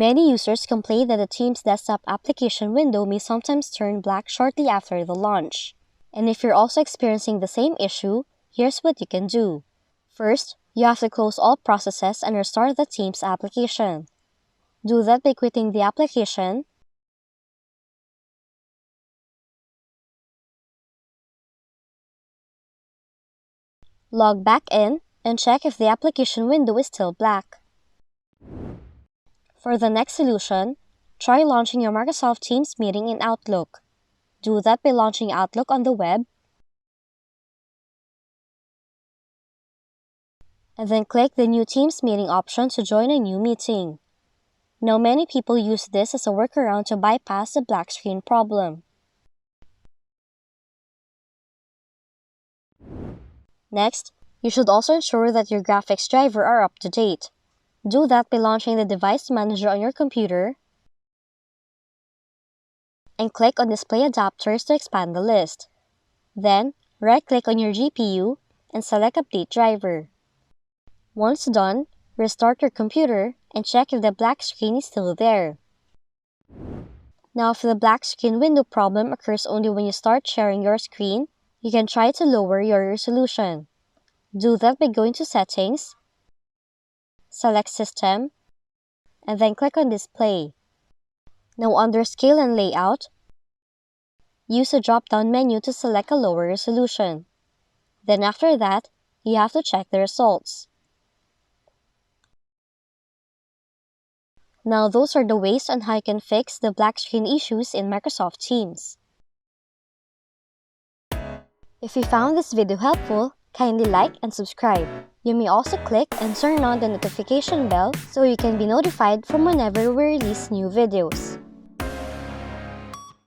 Many users complain that the Teams desktop application window may sometimes turn black shortly after the launch. And if you're also experiencing the same issue, here's what you can do. First, you have to close all processes and restart the Teams application. Do that by quitting the application, log back in, and check if the application window is still black. For the next solution, try launching your Microsoft Teams meeting in Outlook. Do that by launching Outlook on the web, and then click the New Teams Meeting option to join a new meeting. Now many people use this as a workaround to bypass the black screen problem. Next, you should also ensure that your graphics driver are up to date. Do that by launching the device manager on your computer and click on Display Adapters to expand the list. Then, right-click on your GPU and select Update Driver. Once done, restart your computer and check if the black screen is still there. Now, if the black screen window problem occurs only when you start sharing your screen, you can try to lower your resolution. Do that by going to Settings, select System, and then click on Display. Now under Scale and Layout, use the drop-down menu to select a lower resolution. Then after that, you have to check the results. Now those are the ways on how you can fix the black screen issues in Microsoft Teams. If you found this video helpful, kindly like and subscribe. You may also click and turn on the notification bell so you can be notified from whenever we release new videos.